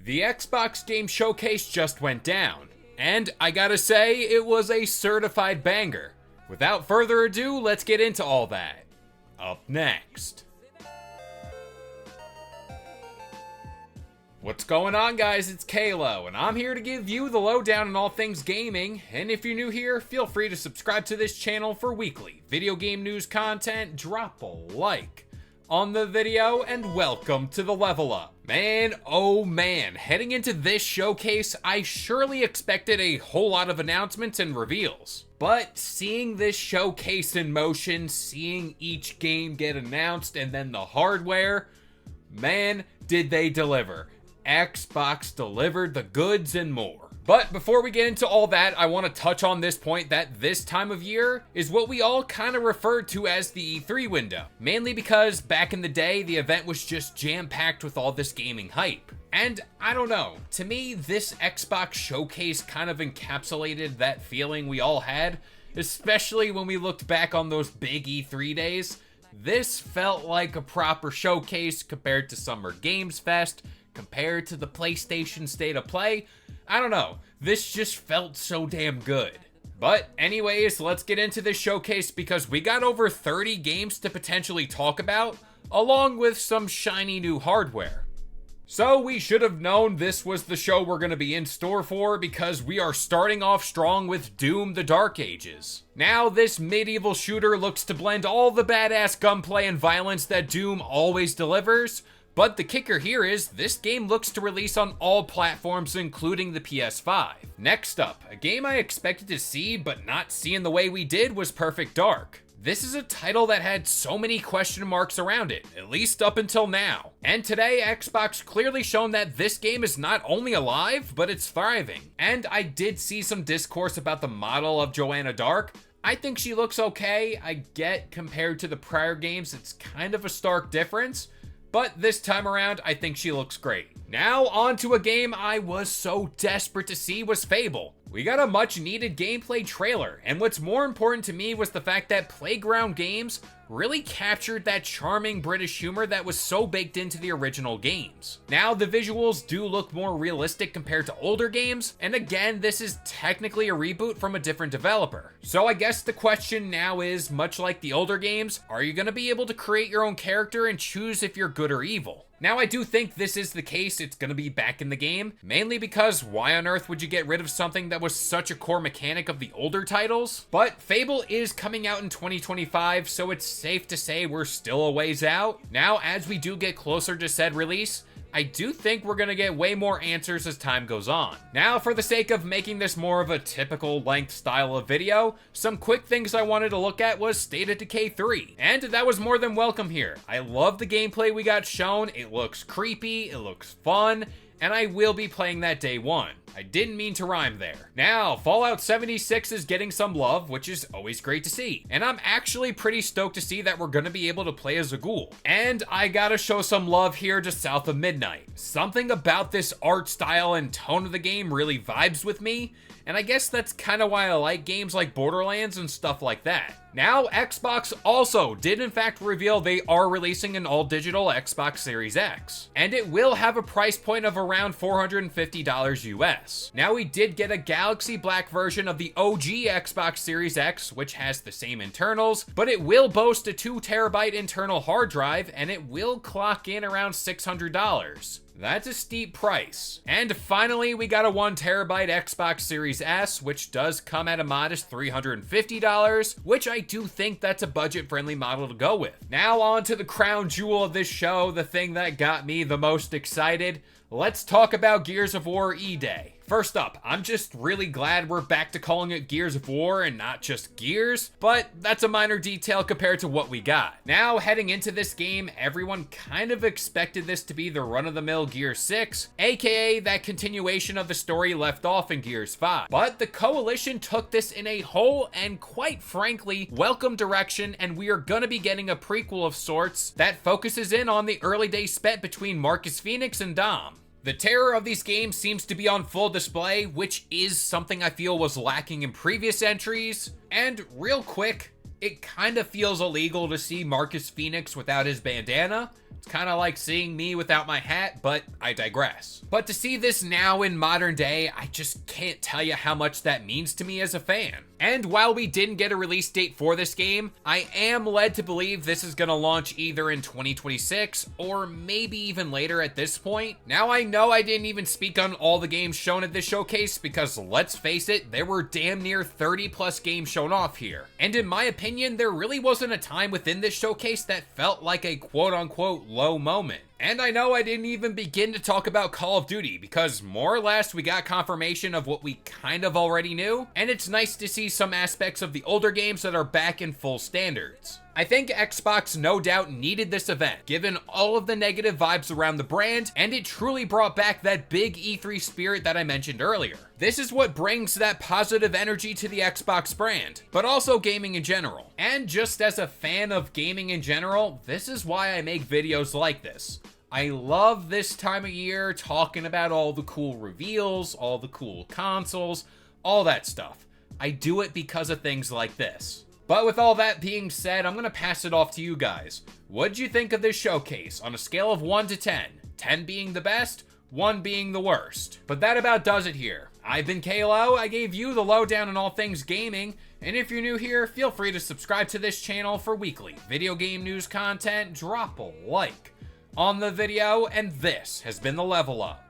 The Xbox Game Showcase just went down, and I gotta say, it was a certified banger. Without further ado, let's get into all that. Up next. What's going on, guys? It's Kalo, and I'm here to give you the lowdown on all things gaming. And if you're new here, feel free to subscribe to this channel for weekly video game news content. Drop a like on the video, and welcome to the Level Up. Man, oh man, heading into this showcase, I surely expected a whole lot of announcements and reveals. But seeing this showcase in motion, seeing each game get announced, and then the hardware, man, did they deliver. Xbox delivered the goods and more. But before we get into all that, I want to touch on this point that this time of year is what we all kind of referred to as the E3 window. Mainly because back in the day, the event was just jam-packed with all this gaming hype. And I don't know, to me, this Xbox showcase kind of encapsulated that feeling we all had, especially when we looked back on those big E3 days. This felt like a proper showcase compared to Summer Games Fest, compared to the PlayStation State of Play. I don't know, this just felt so damn good. But anyways, let's get into this showcase because we got over 30 games to potentially talk about, along with some shiny new hardware. So we should have known this was the show we're going to be in store for because we are starting off strong with Doom: The Dark Ages. Now, this medieval shooter looks to blend all the badass gunplay and violence that Doom always delivers. But the kicker here is, this game looks to release on all platforms, including the PS5. Next up, a game I expected to see, but not see in the way we did, was Perfect Dark. This is a title that had so many question marks around it, at least up until now. And today, Xbox clearly shown that this game is not only alive, but it's thriving. And I did see some discourse about the model of Joanna Dark. I think she looks okay. I get compared to the prior games, it's kind of a stark difference. But this time around, I think she looks great. Now on to a game I was so desperate to see was Fable. We got a much needed gameplay trailer, and what's more important to me was the fact that Playground Games really captured that charming British humor that was so baked into the original games. Now, the visuals do look more realistic compared to older games, and again, this is technically a reboot from a different developer. So I guess the question now is, much like the older games, are you going to be able to create your own character and choose if you're good or evil? Now, I do think this is the case, it's gonna be back in the game, mainly because why on earth would you get rid of something that was such a core mechanic of the older titles? But Fable is coming out in 2025, so it's safe to say we're still a ways out. Now, as we do get closer to said release, I do think we're gonna get way more answers as time goes on. Now, for the sake of making this more of a typical length style of video, some quick things I wanted to look at was State of Decay 3, and that was more than welcome here. I love the gameplay we got shown, it looks creepy, it looks fun, and I will be playing that day one. I didn't mean to rhyme there. Now, Fallout 76 is getting some love, which is always great to see. And I'm actually pretty stoked to see that we're gonna be able to play as a ghoul. And I gotta show some love here to South of Midnight. Something about this art style and tone of the game really vibes with me, and I guess that's kind of why I like games like Borderlands and stuff like that. Now, Xbox also did in fact reveal they are releasing an all-digital Xbox Series X, and it will have a price point of around $450 US. Now, we did get a Galaxy Black version of the OG Xbox Series X, which has the same internals, but it will boast a 2TB internal hard drive, and it will clock in around $600. That's a steep price. And finally, we got a 1TB Xbox Series S, which does come at a modest $350, which I do think that's a budget-friendly model to go with. Now on to the crown jewel of this show, the thing that got me the most excited. Let's talk about Gears of War E-Day. First up, I'm just really glad we're back to calling it Gears of War and not just Gears, but that's a minor detail compared to what we got. Now, heading into this game, everyone kind of expected this to be the run-of-the-mill Gears 6, aka that continuation of the story left off in Gears 5. But the Coalition took this in a whole and quite frankly, welcome direction, and we are gonna be getting a prequel of sorts that focuses in on the early days spent between Marcus Phoenix and Dom. The terror of these games seems to be on full display, which is something I feel was lacking in previous entries. And real quick, it kind of feels illegal to see Marcus Phoenix without his bandana. It's kind of like seeing me without my hat, but I digress. But to see this now in modern day, I just can't tell you how much that means to me as a fan. And while we didn't get a release date for this game, I am led to believe this is going to launch either in 2026 or maybe even later at this point. Now, I know I didn't even speak on all the games shown at this showcase because, let's face it, there were damn near 30 plus games shown off here. And in my opinion, there really wasn't a time within this showcase that felt like a quote-unquote low moment. And I know I didn't even begin to talk about Call of Duty because more or less we got confirmation of what we kind of already knew, and it's nice to see some aspects of the older games that are back in full standards. I think Xbox no doubt needed this event, given all of the negative vibes around the brand, and it truly brought back that big E3 spirit that I mentioned earlier. This is what brings that positive energy to the Xbox brand, but also gaming in general. And just as a fan of gaming in general, this is why I make videos like this. I love this time of year talking about all the cool reveals, all the cool consoles, all that stuff. I do it because of things like this. But with all that being said, I'm going to pass it off to you guys. What'd you think of this showcase on a scale of 1 to 10? 10 being the best, 1 being the worst. But that about does it here. I've been Kalo, I gave you the lowdown on all things gaming, and if you're new here, feel free to subscribe to this channel for weekly video game news content, drop a like on the video, and this has been the Level Up.